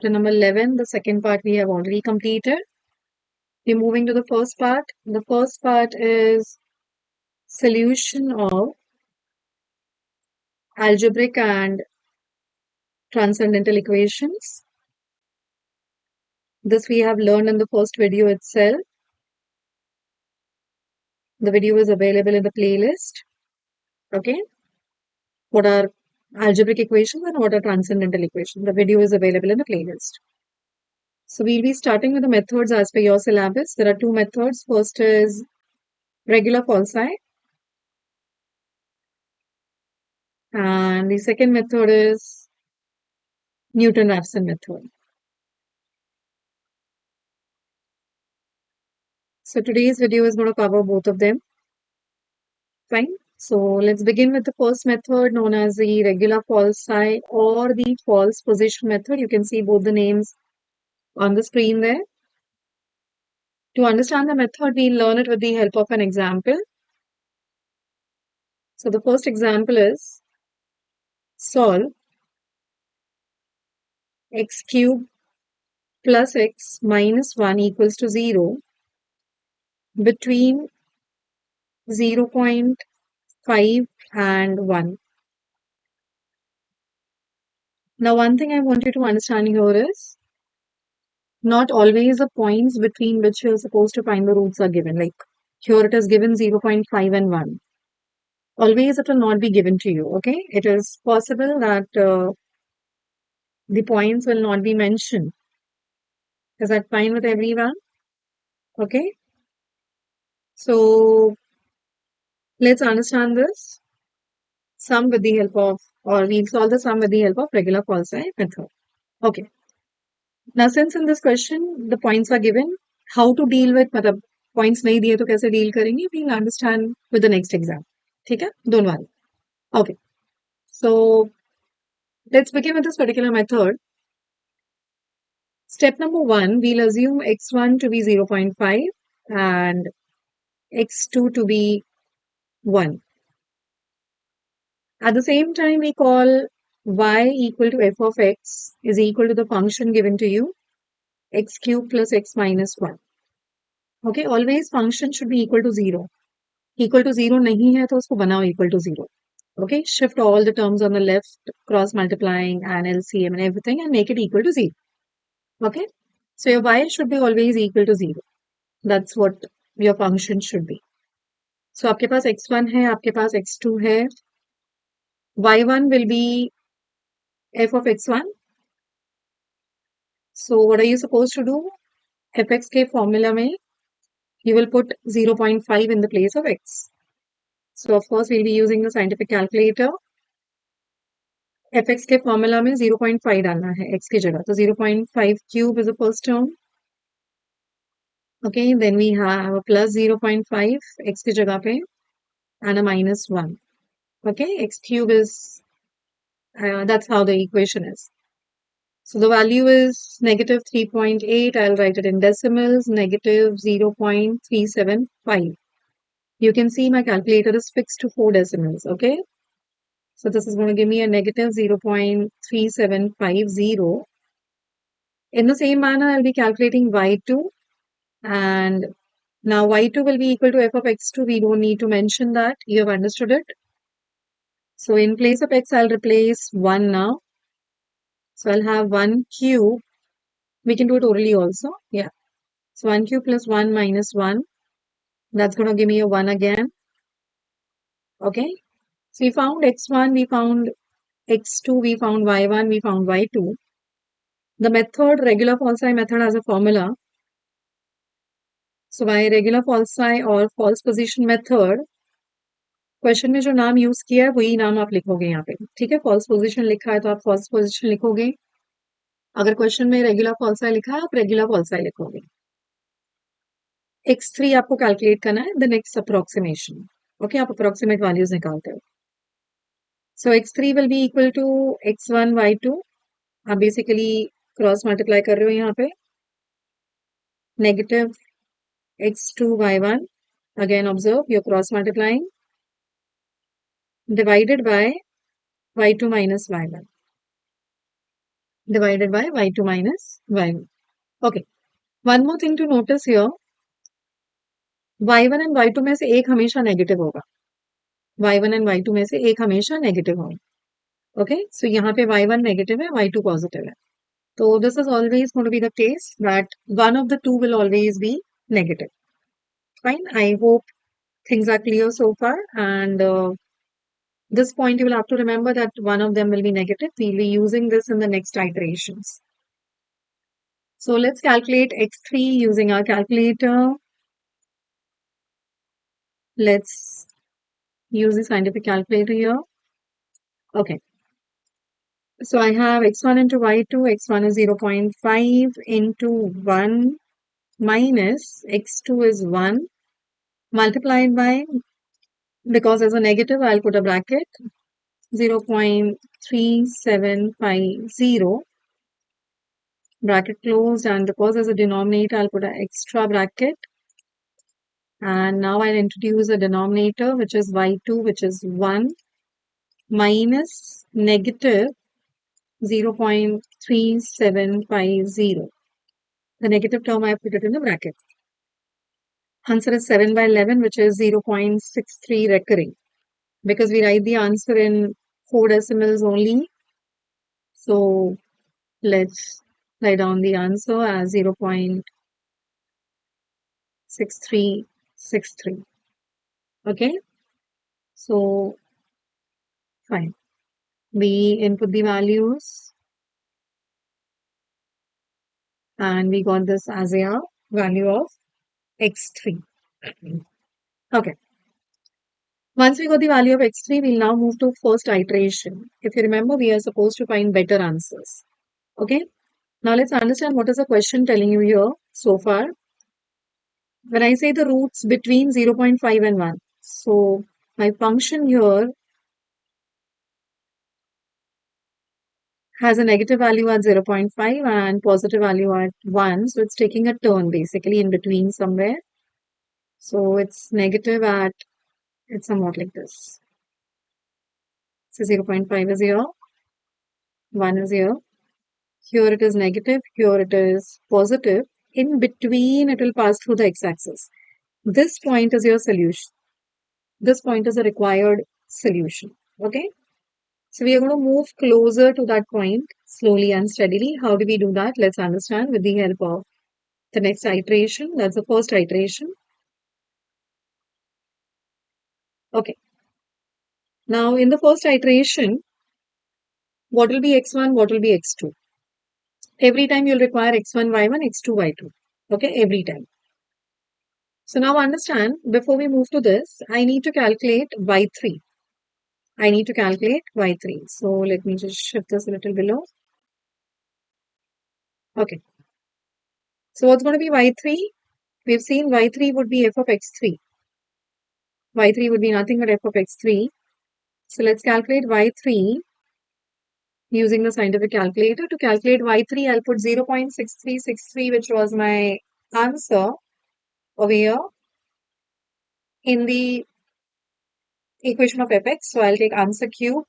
Chapter number 11, the second part we have already completed. We're moving to the first part. The first part is solution of algebraic and transcendental equations. This we have learned in the first video itself. The video is available in the playlist. Okay. What are algebraic equations and what are transcendental equations? The video is available in the playlist. So we'll be starting with the methods as per your syllabus. There are two methods. First is regular falsi. And the second method is Newton-Raphson method. So today's video is going to cover both of them. Fine. So let's begin with the first method known as the regular falsi or the false position method. You can see both the names on the screen there. To understand the method, we'll learn it with the help of an example. So the first example is solve x cubed plus x minus 1 equals to 0 between 0.5 and 1. Now, one thing I want you to understand here is not always the points between which you're supposed to find the roots are given. Like here it is given 0.5 and 1. Always it will not be given to you, okay? It is possible that the points will not be mentioned. Is that fine with everyone? Okay. So let's understand this sum with the help of, or we'll solve the sum with the help of regular falsi method. Okay. Now, since in this question, the points are given, how to deal with, मतलब points नहीं दिए तो कैसे deal करेंगे, we'll understand with the next exam. ठीक है? Don't worry. Okay. So, let's begin with this particular method. Step number 1, we'll assume x1 to be 0.5 and x2 to be 1. At the same time, we call y equal to f of x is equal to the function given to you, x cube plus x minus 1. Okay, always function should be equal to 0. Equal to 0 नहीं है तो उसको बनाओ equal to 0. Okay, shift all the terms on the left, cross multiplying and LCM and everything and make it equal to 0. Okay, so your y should be always equal to 0. That's what your function should be. So आपके पास x1 है, आपके पास x2 है. y1 will be f of x1. So what are you supposed to do? fx के formula में you will put 0.5 in the place of x. So of course we'll be using the scientific calculator. fx के formula में 0.5 डालना है x की जगह. तो 0.5 cube is the first term. Okay, then we have a plus 0.5 x की जगह पे and a minus 1. Okay, x cube is, that's how the equation is. So the value is negative 3.8. I'll write it in decimals, negative 0.375. You can see my calculator is fixed to 4 decimals, okay? So this is going to give me a negative 0.3750. In the same manner, I'll be calculating y2. And now y2 will be equal to f of x2. We don't need to mention that. You have understood it. So in place of x, I'll replace 1 now. So I'll have 1 cube. We can do it orally also. Yeah. So 1 cube plus 1 minus 1. That's going to give me a 1 again. Okay. So we found x1, we found x2, we found y1, we found y2. The method, regular falsi method, has a formula. So by regular falsi or false position method, question में जो नाम use किया है वही नाम आप लिखोगे यहाँ पे. ठीक है, फॉल्स पोजीशन लिखा है तो आप फॉल्स पोजीशन लिखोगे. अगर क्वेश्चन में रेगुलर फॉल्साई लिखा है आप रेगुलर फॉल्साई लिखोगे. x3 आपको कैलकुलेट करना है, द नेक्स्ट अप्रोक्सीमेशन. ओके, आप अप्रोक्सीमेट वैल्यूज निकालते हो. So x3 will be equal to x1 y2. आप बेसिकली क्रॉस मल्टीप्लाई कर रहे हो यहाँ पे. Negative x2 y1. Again observe you're cross multiplying. Divided by y2 minus y1. divided by y2 minus y1. Okay. One more thing to notice here, y1 and y2 में से एक हमेशा negative होगा. y1 and y2 में से एक हमेशा negative होगा. Okay, so यहाँ पे y1 नेगेटिव है, y2 पॉजिटिव है. So this is always going to be the case that one of the two will always be negative. Fine. I hope things are clear so far. And this point you will have to remember that one of them will be negative. We'll be using this in the next iterations. So let's calculate x3 using our calculator. Let's use the scientific calculator here. Okay. So I have x1 into y2. x1 is 0.5 into 1 minus x2 is 1 multiplied by, because as a negative, I'll put a bracket, 0.3750, bracket closed, and because as a denominator, I'll put an extra bracket. And now I'll introduce a denominator, which is y2, which is 1, minus negative 0.3750. The negative term, I put it in the bracket. Answer is 7 by 11, which is 0.63 recurring. Because we write the answer in 4 decimals only. So let's write down the answer as 0.6363. Okay. So fine. We input the values and we got this as a value of x3. Okay. Once we got the value of x3, we'll now move to first iteration. If you remember, we are supposed to find better answers. Okay. Now let's understand what is the question telling you here so far. When I say the roots between 0.5 and 1, so my function here has a negative value at 0.5 and positive value at 1. So it's taking a turn basically in between somewhere. So it's negative at, it's somewhat like this. So 0.5 is here, 1 is here. Here it is negative, here it is positive. In between, it will pass through the x-axis. This point is your solution. This point is a required solution. Okay. So we are going to move closer to that point slowly and steadily. How do we do that? Let's understand with the help of the next iteration. That's the first iteration. Okay. Now in the first iteration, what will be x1, what will be x2? Every time you'll require x1, y1, x2, y2. Okay, every time. So now understand, before we move to this, I need to calculate y3. I need to calculate y3. So let me just shift this a little below. Okay. So what's going to be y3? We've seen y3 would be f of x3. y3 would be nothing but f of x3. So let's calculate y3 using the scientific calculator. To calculate y3, I'll put 0.6363, which was my answer over here in the equation of fx. So I'll take answer cube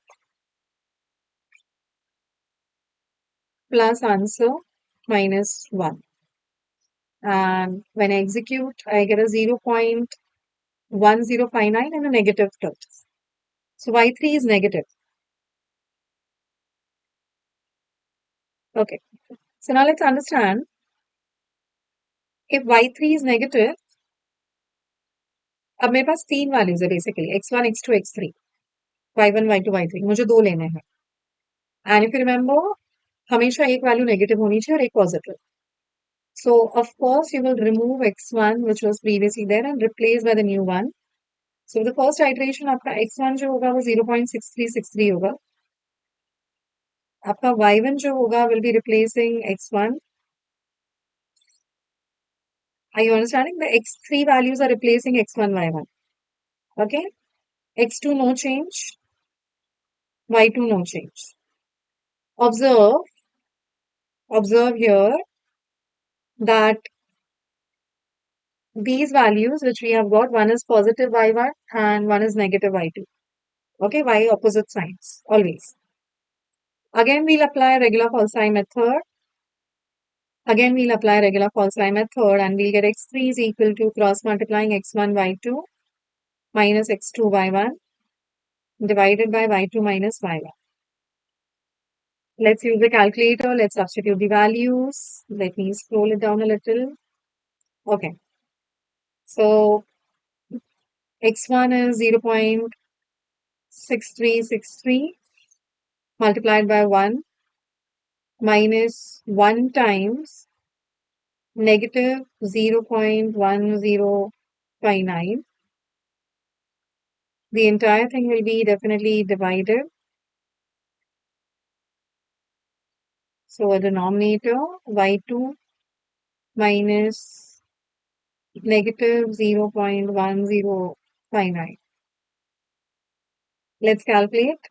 plus answer minus 1. And when I execute, I get a 0.1059 and a negative terms. So y3 is negative. Okay. So now let's understand, if y3 is negative, अब मेरे पास 3 values है basically x1, x2, x3, y1, y2, y3. मुझे 2 लेने हैं. And if you remember, हमेशा एक value negative होनी चाहिए और एक positive. So of course you will remove x1 which was previously there and replace by the new one. So the first iteration आपका x1 जो होगा वो 0.6363 होगा. आपका y1 जो होगा will be replacing x1. Are you understanding? The x3 values are replacing x1, y1. Okay. x2 no change. y2 no change. Observe here that these values which we have got, one is positive y1 and one is negative y2. Okay, y opposite signs always. Again, we'll apply regular Falsi method. Again, we'll apply regular Falsi method and we'll get x3 is equal to cross multiplying x1 y2 minus x2 y1 divided by y2 minus y1. Let's use the calculator. Let's substitute the values. Let me scroll it down a little. Okay. So x1 is 0.6363 multiplied by 1 minus 1 times negative 0.1059. The entire thing will be definitely divided. So a denominator y2 minus negative 0.1059. Let's calculate.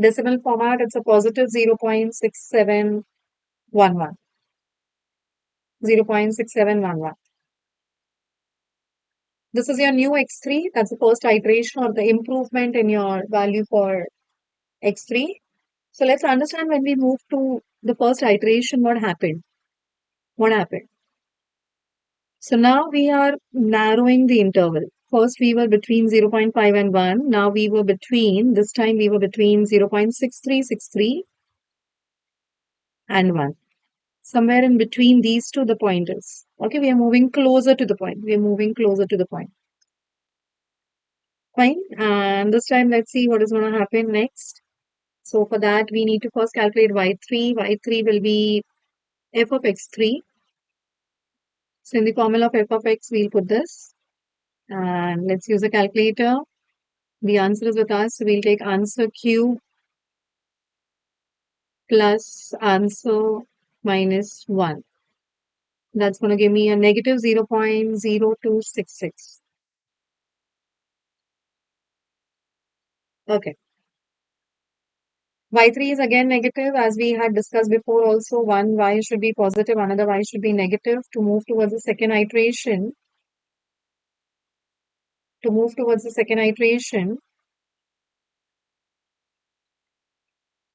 Decimal format, it's a positive 0.6711. 0.6711. This is your new x3. That's the first iteration or the improvement in your value for x3. So let's understand when we move to the first iteration, what happened. What happened? So now we are narrowing the interval. First we were between 0.5 and 1. Now we were between, this time we were between 0.6363 and 1. Somewhere in between these two, the point is. Okay, we are moving closer to the point. We are moving closer to the point. Fine. And this time, let's see what is going to happen next. So for that, we need to first calculate y3. y3 will be f of x3. So in the formula of f of x, we'll put this. And let's use a calculator. The answer is with us. So we'll take answer cube plus answer minus 1. That's going to give me a negative 0.0266. Okay. Y3 is again negative, as we had discussed before also. One y should be positive, another y should be negative. To move towards the second iteration,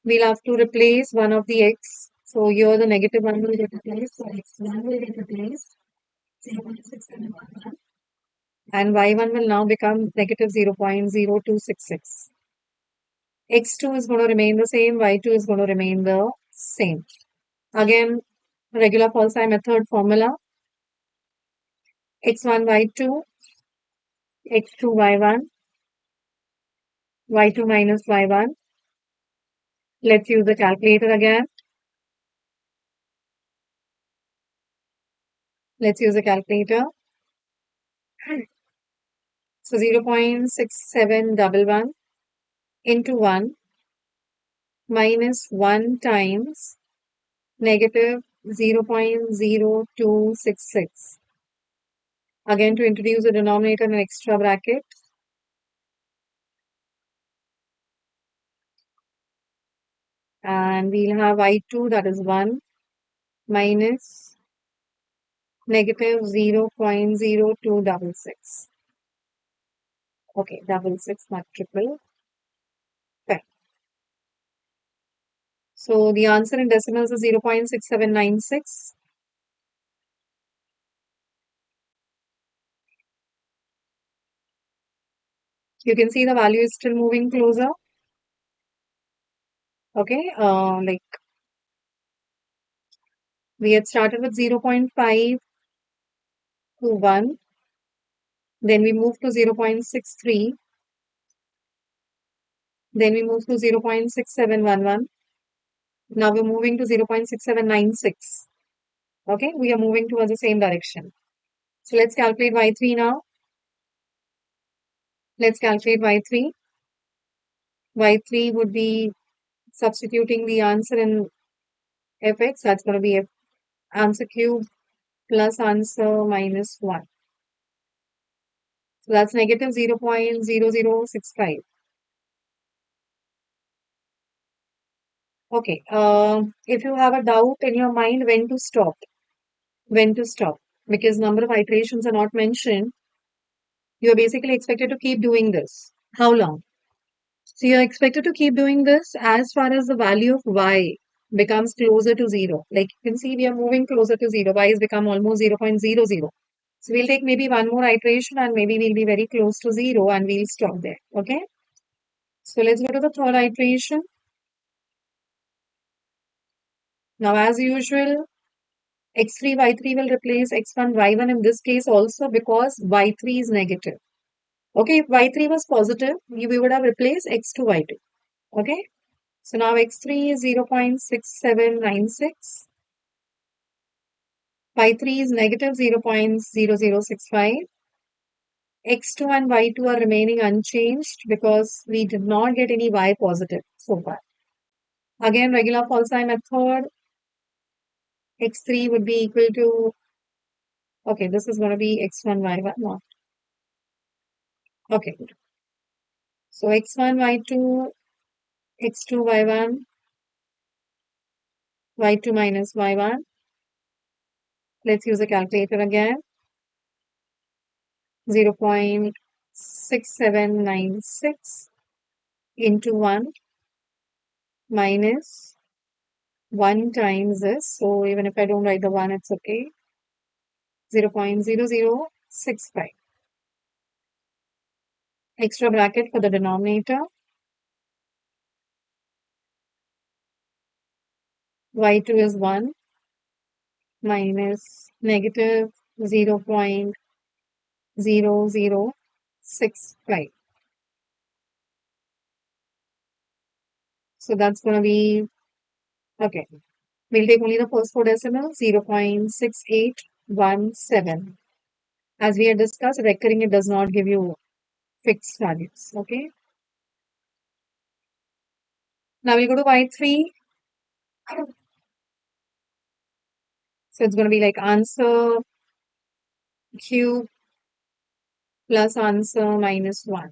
we'll have to replace one of the x. So here the negative one will get replaced. So x1 will get replaced, 0.6711. And y1 will now become negative 0.0266. x2 is going to remain the same, y2 is going to remain the same. Again, regular Falsi method formula. x1, y2, x2, y1, y2 minus y1. Let's use the calculator again. Let's use a calculator. So 0.6711 into 1 minus 1 times negative 0.0266. Again, to introduce the denominator in an extra bracket. And we'll have I2, that is 1, minus negative 0.0266. Okay, 66, not triple. Fine. So the answer in decimals is 0.6796. You can see the value is still moving closer. Okay, like we had started with 0.5 to 1. Then we moved to 0.63. Then we moved to 0.6711. Now we're moving to 0.6796. Okay, we are moving towards the same direction. So let's calculate y3 now. Let's calculate y3. Y3 would be substituting the answer in fx. That's going to be answer cube plus answer minus 1. So that's negative 0.0065. Okay. If you have a doubt in your mind when to stop, because number of iterations are not mentioned, you are basically expected to keep doing this. How long? So you're expected to keep doing this as far as the value of y becomes closer to 0. Like you can see, we are moving closer to 0. Y has become almost 0.00. So we'll take maybe one more iteration and maybe we'll be very close to 0 and we'll stop there. Okay. So let's go to the third iteration. Now, as usual, x3, y3 will replace x1, y1 in this case also because y3 is negative. Okay, if y3 was positive, we would have replaced x2, y2. Okay, so now x3 is 0.6796, y3 is negative 0.0065, x2 and y2 are remaining unchanged because we did not get any y positive so far. Again, regular Falsi method, x3 would be equal to, okay, this is going to be x1, y1, not. Okay, so x1, y2, x2, y1, y2 minus y1. Let's use a calculator again. 0.6796 into 1 minus 1 times this. So even if I don't write the 1, it's okay. 0.0065. Extra bracket for the denominator. Y2 is 1 minus negative 0.0065. So that's going to be, okay. We'll take only the first four decimals, 0.6817. As we had discussed, recurring, it does not give you fixed values. Okay. Now we go to y3. So it's going to be like answer cube plus answer minus 1.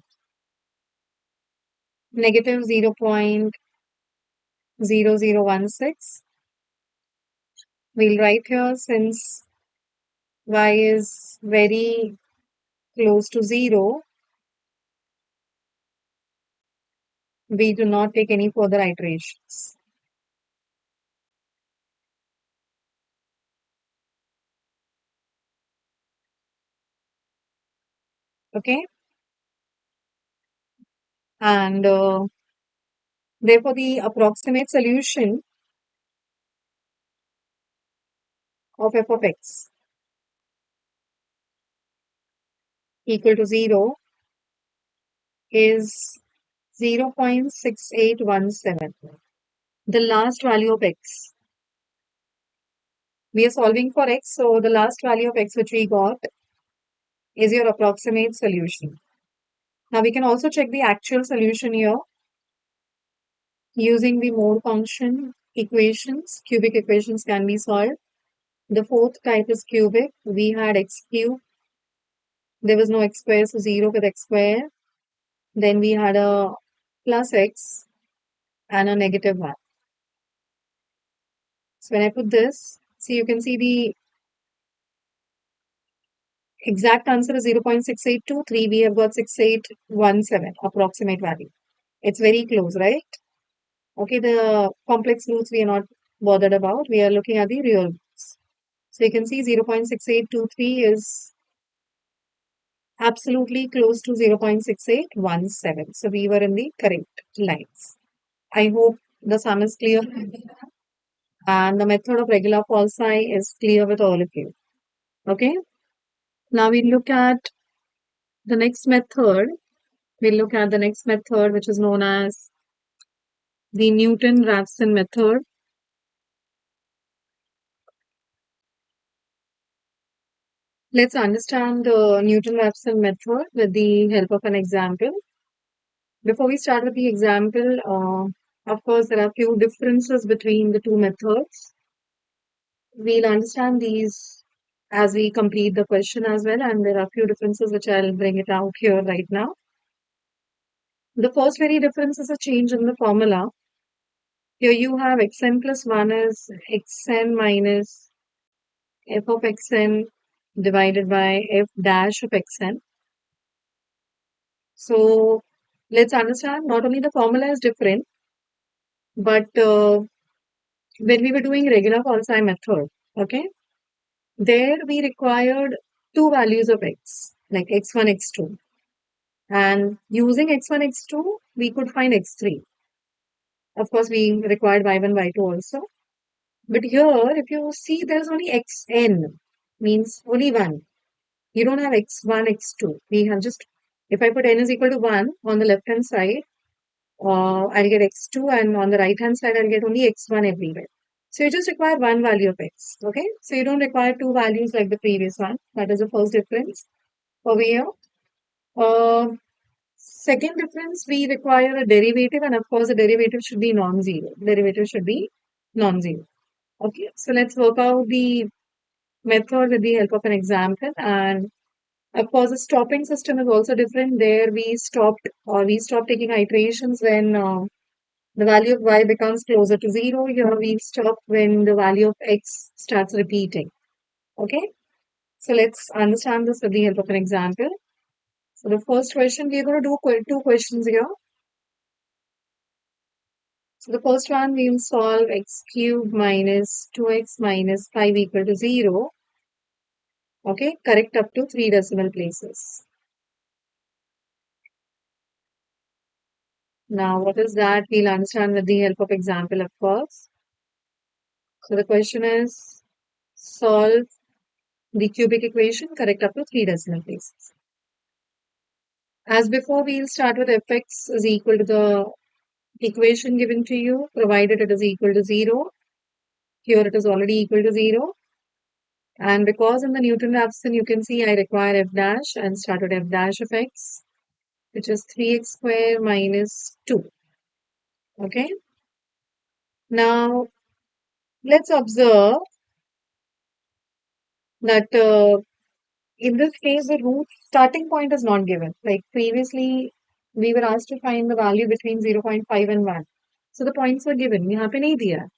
Negative 0.0016. We'll write here since y is very close to 0, we do not take any further iterations. Okay. And therefore, the approximate solution of f of x equal to 0 is 0.6817. The last value of x. We are solving for x, so the last value of x which we got is your approximate solution. Now we can also check the actual solution here using the mode function equations. Cubic equations can be solved. The fourth type is cubic. We had x cube. There was no x square, so 0 with x square. Then we had a plus x and a negative 1. So when I put this, see, you can see the exact answer is 0.6823. We have got 6817 approximate value. It's very close, right? Okay, the complex roots we are not bothered about. We are looking at the real roots. So you can see 0.6823 is absolutely close to 0.6817. So we were in the correct lines. I hope the sum is clear. And the method of regular falsi is clear with all of you. Okay. Now we look at the next method. We'll look at the next method, which is known as the Newton-Raphson method. Let's understand the Newton-Raphson method with the help of an example. Before we start with the example, of course, there are a few differences between the two methods. We'll understand these as we complete the question as well, and there are a few differences which I'll bring it out here right now. The first very difference is a change in the formula. Here you have xn plus 1 is xn minus f of xn divided by f dash of xn. So let's understand not only the formula is different, but when we were doing regular Falsi method, okay, there we required two values of x, like x1, x2. And using x1, x2, we could find x3. Of course, we required y1, y2 also. But here, if you see, there's only xn, means only one. You don't have x1, x2. We have just, if I put n is equal to 1 on the left hand side, I'll get x2, and on the right hand side, I'll get only x1 everywhere. So you just require one value of x, okay? So you don't require two values like the previous one. That is the first difference over here. Uh, Second difference, we require a derivative, and of course, the derivative should be non-zero. Derivative should be non-zero. Okay, so let's work out the method with the help of an example. And of course, the stopping system is also different. There we stopped taking iterations when the value of y becomes closer to 0. Here we stop when the value of x starts repeating. Okay, so let's understand this with the help of an example. So the first question, we're going to do two questions here. So the first one, we'll solve x cubed minus 2x minus 5 equal to 0. Okay, correct up to 3 decimal places. Now, what is that? We'll understand with the help of example, of course. So the question is, solve the cubic equation, correct up to 3 decimal places. As before, we'll start with fx is equal to the equation given to you, provided it is equal to 0. Here it is already equal to 0. And because in the Newton-Raphson, you can see I require f dash and start with f dash of x, which is 3x square minus 2. Okay. Now, let's observe that in this case, the root starting point is not given. Like previously, we were asked to find the value between 0.5 and 1. So the points were given. You have an idea.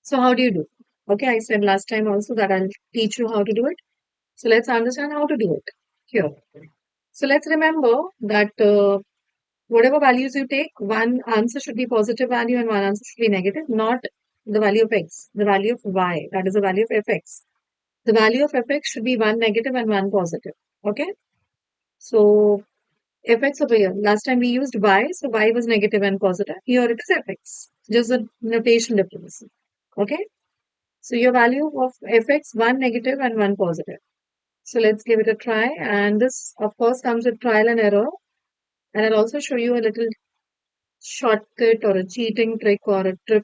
So how do you do? Okay, I said last time also that I'll teach you how to do it. So let's understand how to do it here. So let's remember that whatever values you take, one answer should be positive value and one answer should be negative, not the value of x, the value of y, that is the value of fx. The value of fx should be one negative and one positive. Okay. So fx over here, last time we used y, so y was negative and positive. Here it is fx, just the notation difference. Okay. So your value of fx, one negative and one positive. So let's give it a try. And this, of course, comes with trial and error. And I'll also show you a little shortcut or a cheating trick or a trick.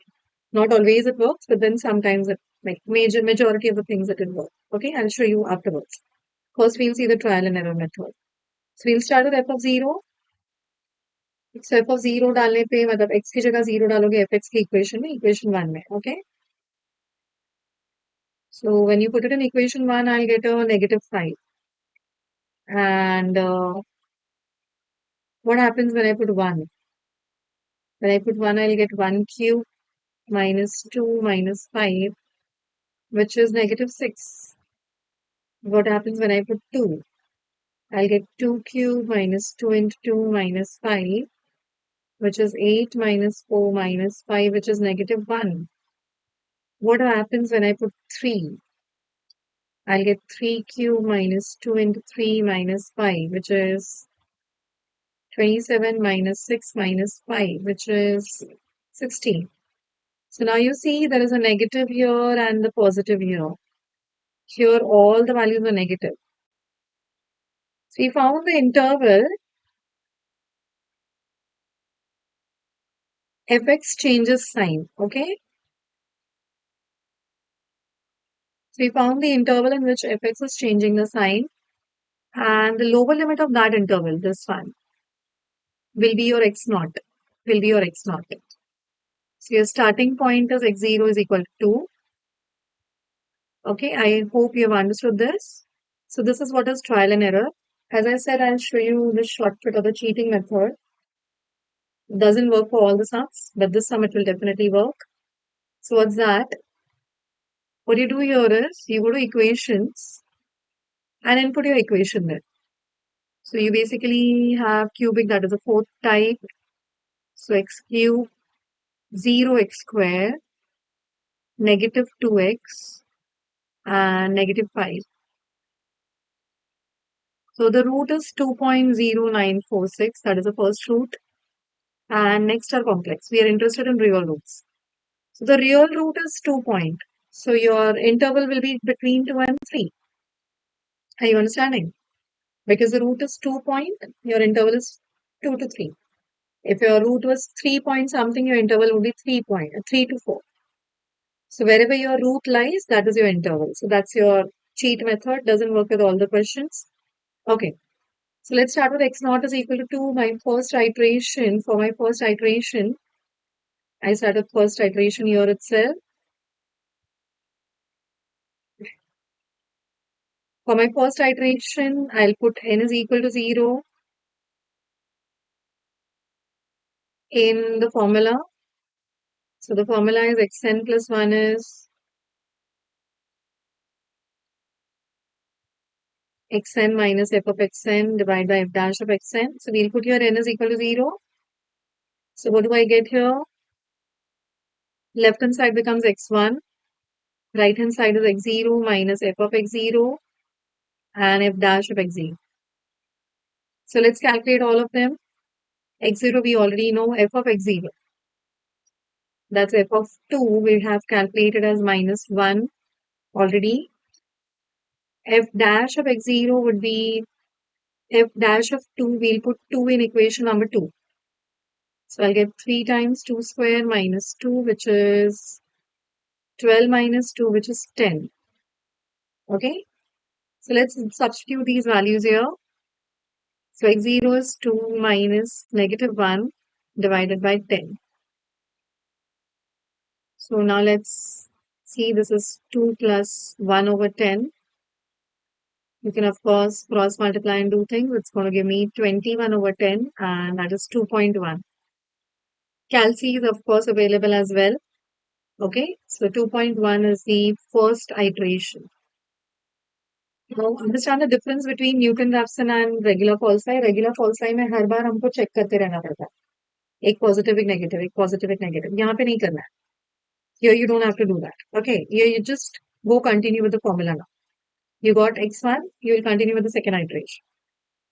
Not always it works, but then sometimes it, like majority of the things it will work. Okay, I'll show you afterwards. First, we'll see the trial and error method. So we'll start with f of 0. So f of 0 डालने पे मतलब x की जगह 0 डालोगे fx की equation में, equation 1 में. Okay. So when you put it in equation 1, I'll get a negative 5. And what happens when I put 1? When I put 1, I'll get 1 cube minus 2 minus 5, which is negative 6. What happens when I put 2? I'll get 2 cube minus 2 into 2 minus 5, which is 8 minus 4 minus 5, which is negative 1. What happens when I put 3? I'll get 3 cube minus 2 into 3 minus 5, which is 27 minus 6 minus 5, which is 16. So now you see there is a negative here and the positive here. Here all the values are negative. So we found the interval fx changes sign, okay? So we found the interval in which fx is changing the sign, and the lower limit of that interval, this one, will be your x naught, will be your x naught. So your starting point is x0 is equal to 2. Okay, I hope you have understood this. So this is what is trial and error. As I said, I'll show you the shortcut or the cheating method. It doesn't work for all the sums, but this sum it will definitely work. So what's that? What you do here is you go to equations and input your equation there. So you basically have cubic, that is the fourth type. So x cube, 0x square, negative 2x, and negative 5. So the root is 2.0946. That is the first root. And next are complex. We are interested in real roots. So the real root is 2 point. So your interval will be between 2 and 3. Are you understanding? Because the root is 2 point, your interval is 2 to 3. If your root was 3 point something, your interval would be 3 to 4. So wherever your root lies, that is your interval. So that's your cheat method. Doesn't work with all the questions. Okay. So let's start with x naught is equal to 2. My first iteration, for my first iteration, I started first iteration here itself. For my first iteration, I'll put n is equal to 0 in the formula. So the formula is xn plus 1 is xn minus f of xn divided by f dash of xn. So we'll put here n is equal to 0. So what do I get here? Left hand side becomes x1. Right hand side is x0 minus f of x0 and f dash of x0. So let's calculate all of them. X0 we already know, f of x0. That's f of 2 we have calculated as minus 1 already. F dash of x0 would be f dash of 2. We'll put 2 in equation number 2. So I'll get 3 times 2 square minus 2, which is 12 minus 2, which is 10. Okay. So let's substitute these values here. So x0 is 2 minus negative 1 divided by 10. So now let's see, this is 2 plus 1 over 10. You can, of course, cross multiply and do things. It's going to give me 21 over 10, and that is 2.1. Calci is, of course, available as well. Okay, so 2.1 is the first iteration. Now, understand the difference between Newton Raphson and regular falsi. Regular falsi में हर बार हमको check करते रहना पड़ता है. एक positive, एक negative, एक positive, एक negative. यहाँ पे नहीं करना है. Here you don't have to do that. Okay, here you just go continue with the formula now. You got x1, you will continue with the second iteration.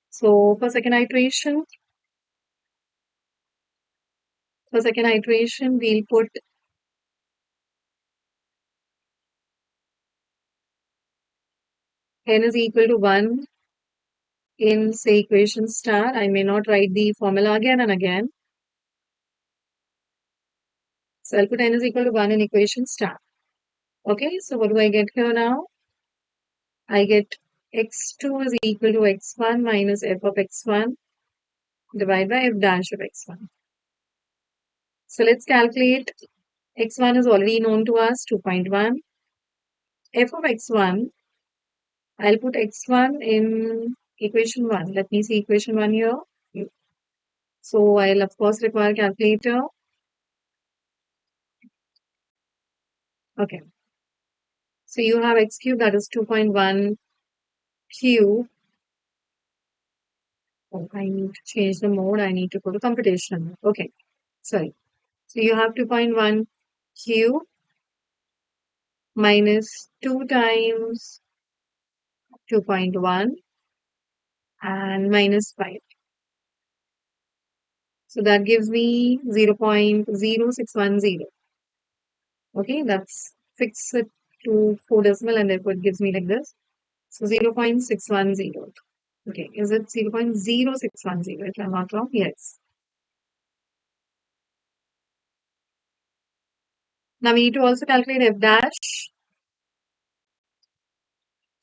So for second iteration, we'll put n is equal to 1 in, say, equation star. I may not write the formula again and again. So I'll put n is equal to 1 in equation star. Okay, so what do I get here now? I get x2 is equal to x1 minus f of x1 divided by f dash of x1. So let's calculate. X1 is already known to us, 2.1. F of x1, I'll put x1 in equation 1. Let me see equation 1 here. So I'll, of course, require calculator. Okay. So you have x cube, that is 2.1 cube. Oh, I need to change the mode. I need to go to computation. Okay. Sorry. So you have 2.1 cube minus 2 times 2.1 and minus 5. So that gives me 0.0610. Okay, that's fix it to 4 decimal and therefore it gives me like this. So 0.610. Okay, is it 0.0610 if I'm not wrong? Yes. Now we need to also calculate f dash.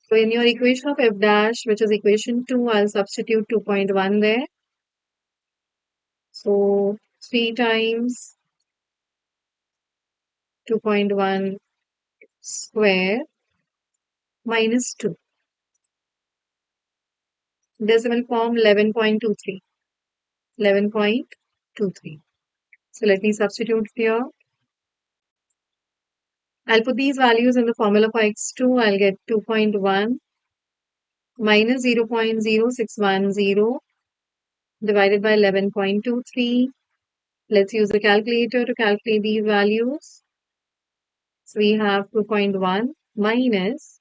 So in your equation of f dash, which is equation 2, I'll substitute 2.1 there. So 3 times 2.1 square minus 2. Decimal form 11.23. 11.23. So let me substitute here. I'll put these values in the formula for x2. I'll get 2.1 minus 0.0610 divided by 11.23. Let's use the calculator to calculate these values. So we have 2.1 minus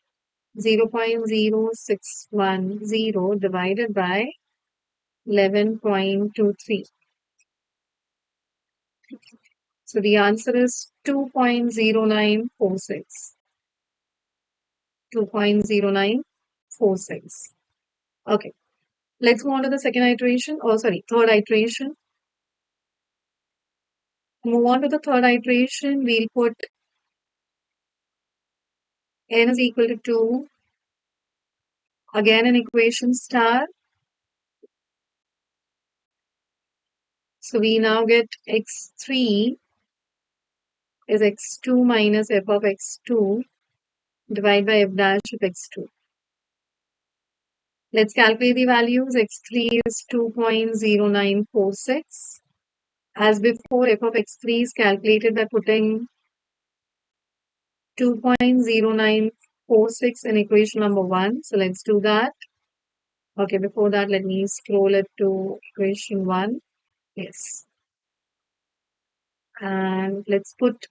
0.0610 divided by 11.23. So the answer is 2.0946. 2.0946. Okay. Let's go on to the second iteration. Oh, sorry, third iteration. Move on to the third iteration. We'll put n is equal to 2. Again, an equation star. So we now get x3 is x2 minus f of x2 divided by f dash of x2. Let's calculate the values. X3 is 2.0946. As before, f of x3 is calculated by putting 2.0946 in equation number 1. So let's do that. Okay, before that, let me scroll it to equation 1. Yes. And let's put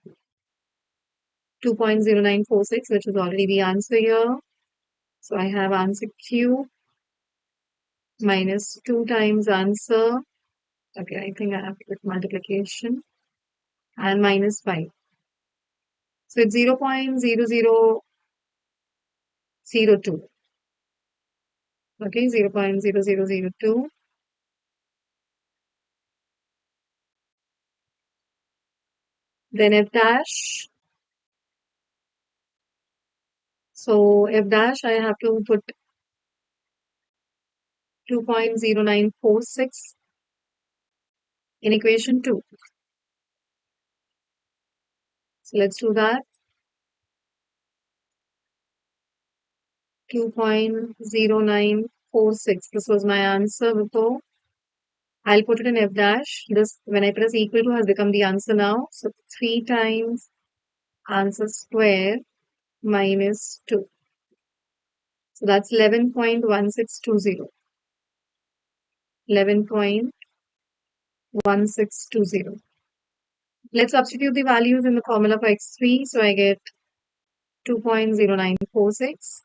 2.0946, which is already the answer here. So I have answer Q minus 2 times answer. Okay, I think I have to put multiplication and minus 5. So it's 0.0002. Okay, 0.0002. Then F dash. So F dash, I have to put 2.0946 in equation 2. So let's do that. 2.0946. This was my answer before. I'll put it in F dash. This, when I press equal to, has become the answer now. So 3 times answer square minus 2. So that's 11.1620. 11.1620. Let's substitute the values in the formula for x3. So I get 2.0946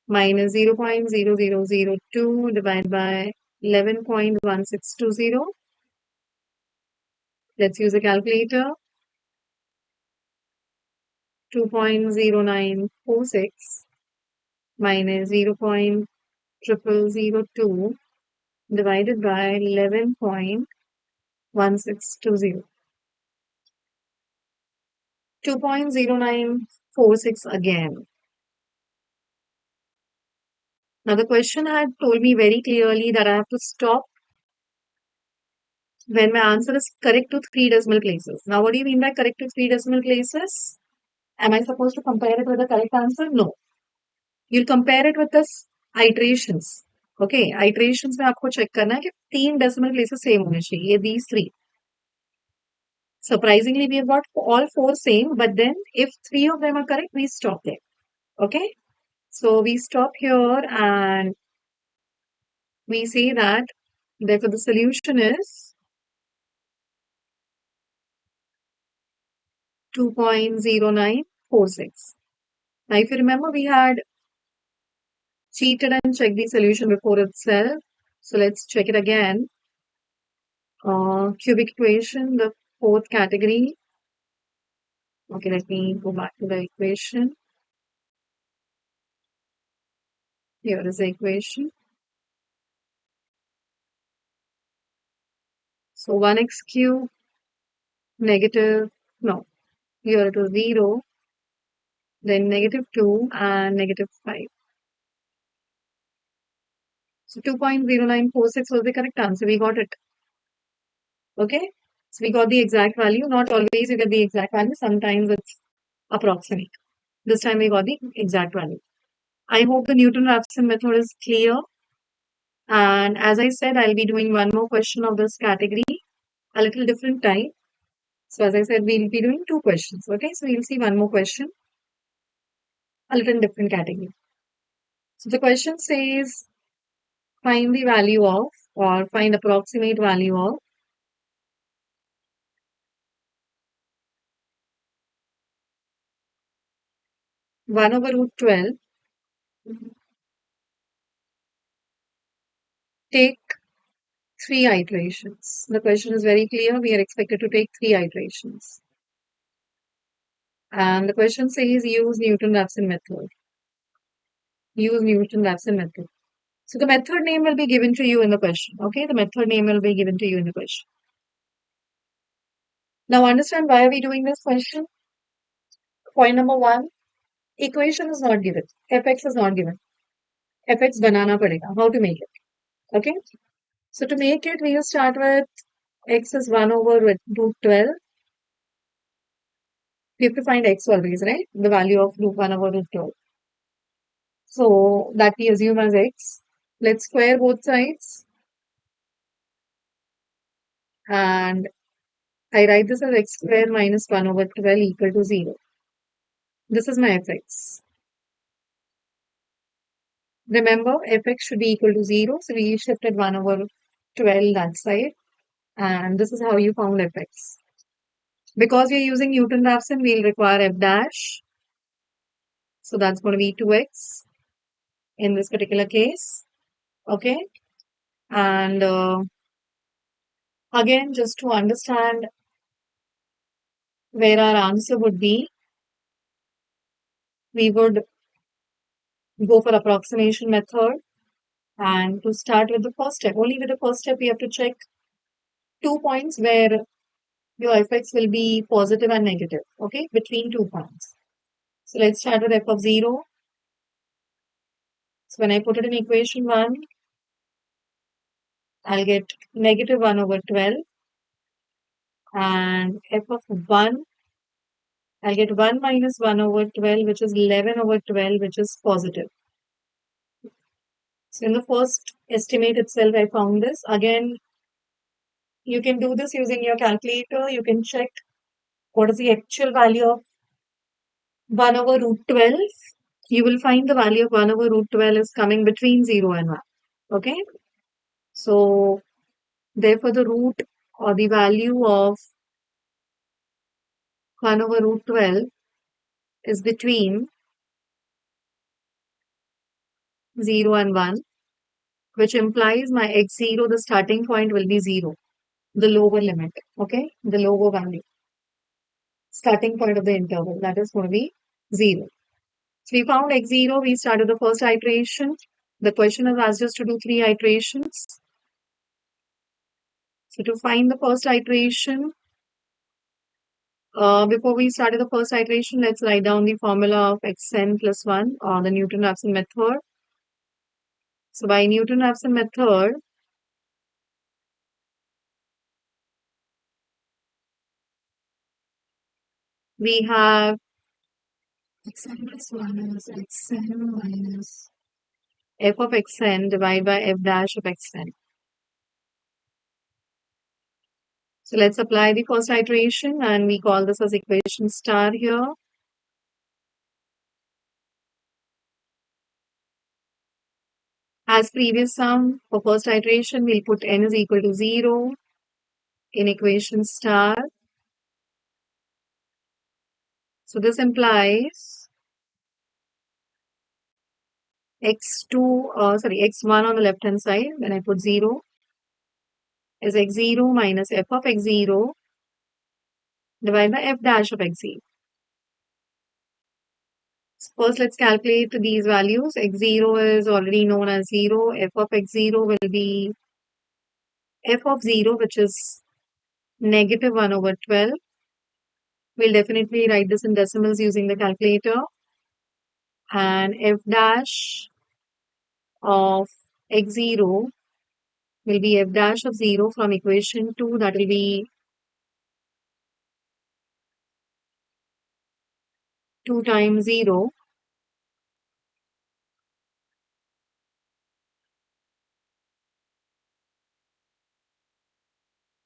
minus 0.0002 divided by 11.1620. Let's use a calculator. 2.0946 minus 0.0002 divided by 11.1620. 2.0946 again. Now the question had told me very clearly that I have to stop when my answer is correct to 3 decimal places. Now what do you mean by correct to 3 decimal places? Am I supposed to compare it with the correct answer? No. You'll compare it with the iterations. Okay, iterations में आपको check करना है कि 3 decimal places same होने चाहिए. These 3. Surprisingly, we have got all 4 same, but then if 3 of them are correct, we stop there. Okay, so we stop here and we say that therefore the solution is 2.0946. Now, if you remember, we had cheated and checked the solution before itself. So let's check it again. Cubic equation, the fourth category. Okay, let me go back to the equation. Here is the equation. So 1x cube negative, no, here it was 0, then negative 2 and negative 5. So 2.0946 was the correct answer. We got it. Okay, so we got the exact value. Not always you get the exact value. Sometimes it's approximate. This time we got the exact value. I hope the Newton-Raphson method is clear. And as I said, I'll be doing one more question of this category, a little different type. So as I said, we'll be doing 2 questions. Okay, so we'll see one more question, a little different category. So the question says find the value of or find approximate value of 1 over root 12. Take 3 iterations. The question is very clear. We are expected to take 3 iterations. And the question says use Newton-Raphson method. Use Newton-Raphson method. So the method name will be given to you in the question. Okay, the method name will be given to you in the question. Now understand why are we doing this question? Point number 1, equation is not given. fx is not given. fx banana padega. How to make it? Okay. So to make it, we will start with x is 1 over root 12. We have to find x always, right? The value of root 1 over root 12. So that we assume as x. Let's square both sides. And I write this as x square minus 1 over 12 equal to 0. This is my fx. Remember, fx should be equal to 0. So we shifted 1 over 12 that side. And this is how you found fx. Because we're using Newton-Raphson, we'll require f dash. So that's going to be 2x in this particular case. Okay. And again, just to understand where our answer would be, we would go for approximation method. And to start with the first step, only with the first step, we have to check 2 points where your fx will be positive and negative, okay, between 2 points. So let's start with f of 0. So when I put it in equation 1, I'll get negative 1 over 12. And f of 1, I'll get 1 minus 1 over 12, which is 11 over 12, which is positive. So in the first estimate itself, I found this. Again, you can do this using your calculator. You can check what is the actual value of 1 over root 12. You will find the value of 1 over root 12 is coming between 0 and 1. Okay. So therefore, the root or the value of 1 over root 12 is between 0 and 1, which implies my x0, the starting point will be 0, the lower limit, okay, the lower value. Starting point of the interval, that is going to be 0. So we found x0, we started the first iteration. The question has asked us to do 3 iterations. So to find the first iteration, before we started the first iteration, let's write down the formula of xn plus 1 or the Newton-Raphson method. So by Newton-Raphson method, we have xn plus 1 is xn minus f of xn divided by f dash of xn. So let's apply the first iteration and we call this as equation star here. As previous sum, for first iteration, we'll put n is equal to 0 in equation star. So this implies x1 on the left hand side, when I put 0, is x0 minus f of x0 divided by f dash of x0. So first, let's calculate these values. x0 is already known as 0. F of x0 will be f of 0, which is negative 1 over 12. We'll definitely write this in decimals using the calculator. And f dash of x0 will be f dash of 0 from equation 2. That will be 2 times 0.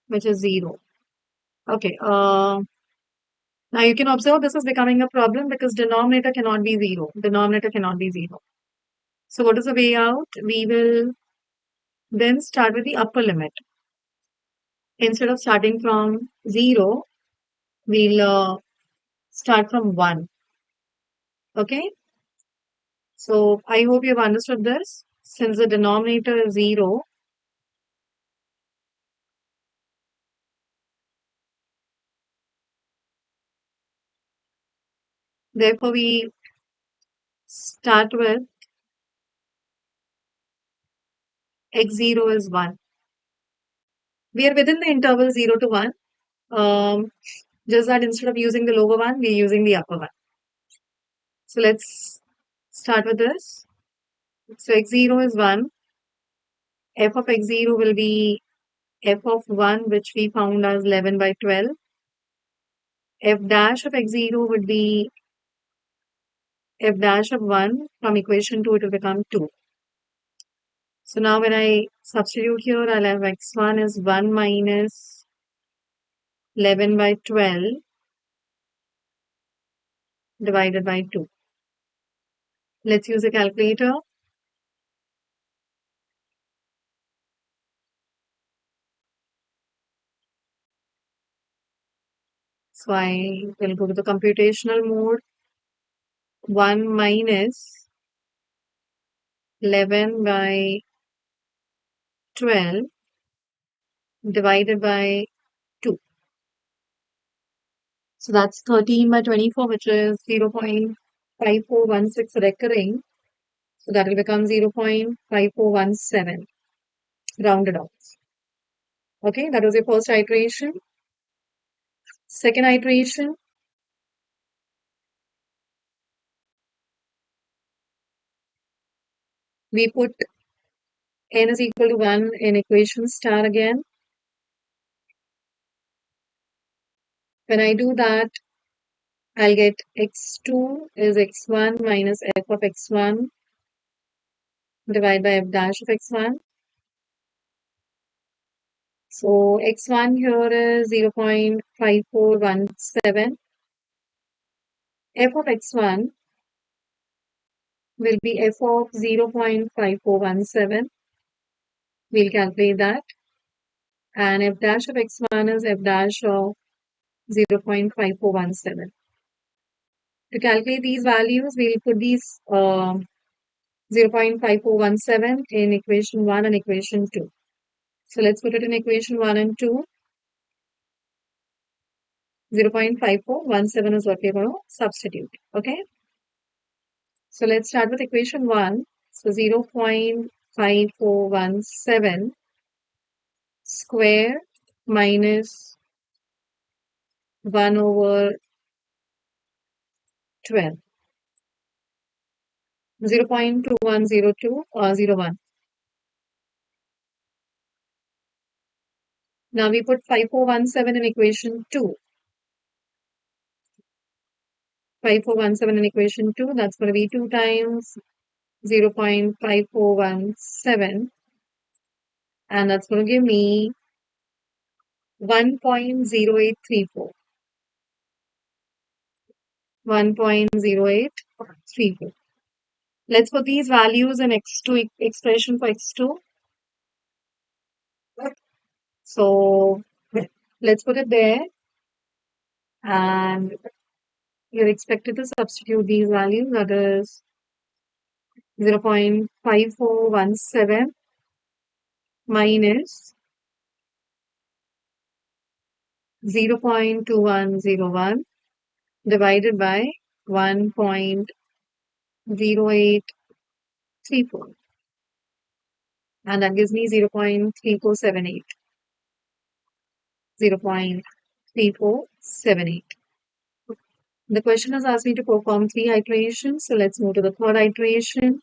Which is 0. Okay. Now you can observe this is becoming a problem because denominator cannot be 0. Denominator cannot be 0. So what is the way out? We will then start with the upper limit. Instead of starting from 0, we'll start from 1. Okay? So I hope you've understood this. Since the denominator is 0, therefore we start with x0 is 1. We are within the interval 0 to 1. Just that instead of using the lower one, we're using the upper one. So let's start with this. So x0 is 1. F of x0 will be f of 1, which we found as 11 by 12. F dash of x0 would be f dash of 1. From equation 2, it will become 2. So now when I substitute here, I'll have x1 is 1 minus 11 by 12 divided by 2. Let's use a calculator. So I will go to the computational mode. 1 minus 11 by 12 divided by 2. So that's 13 by 24, which is 0.5416 recurring. So that will become 0.5417 rounded off. Okay, that was your first iteration. Second iteration, we put n is equal to 1 in equation star again. When I do that, I'll get x2 is x1 minus f of x1 divided by f dash of x1. So x1 here is 0.5417. F of x1 will be f of 0.5417. We'll calculate that. And f dash of x1 is f dash of 0.5417. To calculate these values, we'll put these 0.5417 in equation 1 and equation 2. So let's put it in equation 1 and 2. 0.5417 is what we're going to substitute. Okay. So let's start with equation 1. So 0.5417 square minus 1 over 12. 0.2102 or 01. Now we put 5417 in equation 2. 5417 in equation 2, that's going to be 2 times 0.5417, and that's going to give me 1.0834. 1.0834. Let's put these values in x2 expression for x2. So let's put it there, and you're expected to substitute these values, that is 0.5417 minus 0.2101 divided by 1.0834, and that gives me 0.3478. 0.3478. The question has asked me to perform 3 iterations, so let's move to the third iteration.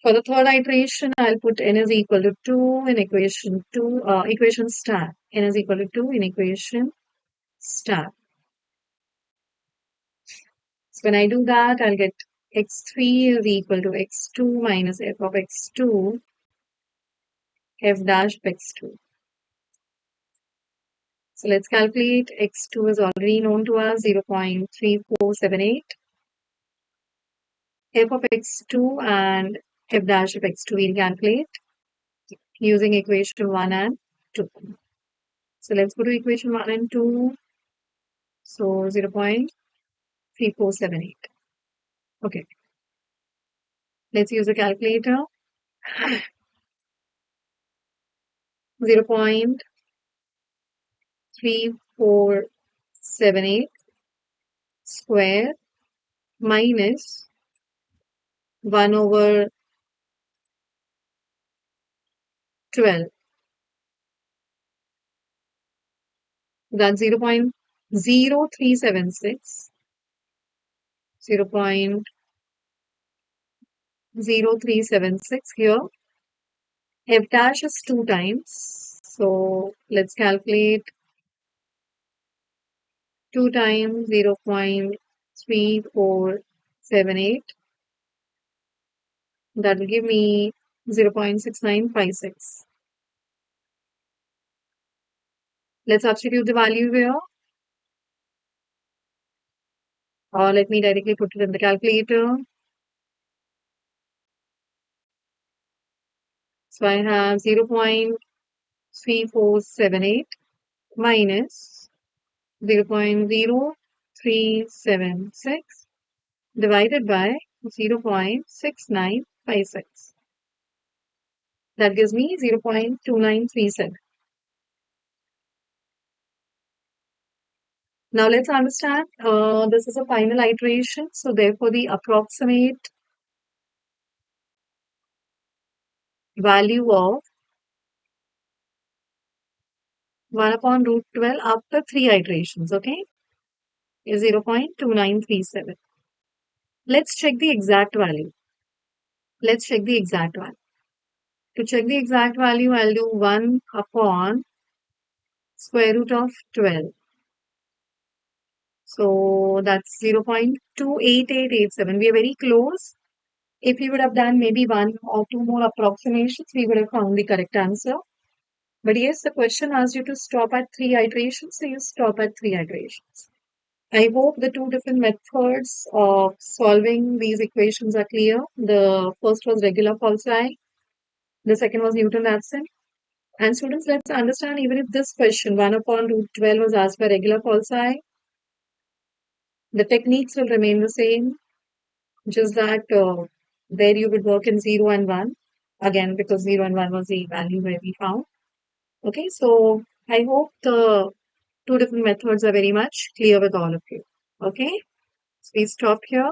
For the third iteration, I'll put n is equal to 2 in equation 2, equation star. N is equal to 2 in equation star. So when I do that, I'll get x3 is equal to x2 minus f of x2, f dash of x2. So let's calculate. X2 is already known to us, 0.3478. F of X2 and F dash of X2 we'll calculate using equation 1 and 2. So let's go to equation 1 and 2. So 0.3478. Okay. Let's use a calculator. 0.3478 square minus 1 over 12. That's 0.0376. 0.0376 here. F dash is 2 times. So let's calculate 2 times 0.3478. That will give me 0.6956. Let's substitute the value here. Or let me directly put it in the calculator. So I have 0.3478 minus 0.0376 divided by 0.6956. That gives me 0.2937. Now let's understand, this is a final iteration. So therefore the approximate value of 1 upon root 12 after 3 iterations, okay, is 0.2937. Let's check the exact value. Let's check the exact value. To check the exact value, I'll do 1 upon square root of 12. So that's 0.28887. We are very close. If we would have done maybe 1 or 2 more approximations, we would have found the correct answer. But yes, the question asked you to stop at 3 iterations, so you stop at 3 iterations. I hope the 2 different methods of solving these equations are clear. The first was Regula Falsi. The second was Newton-Raphson. And students, let's understand, even if this question 1 upon root 12 was asked by Regula Falsi, the techniques will remain the same. Just that there you would work in 0 and 1. Again, because 0 and 1 was the value where we found. Okay, so I hope the 2 different methods are very much clear with all of you. Okay, so we stop here.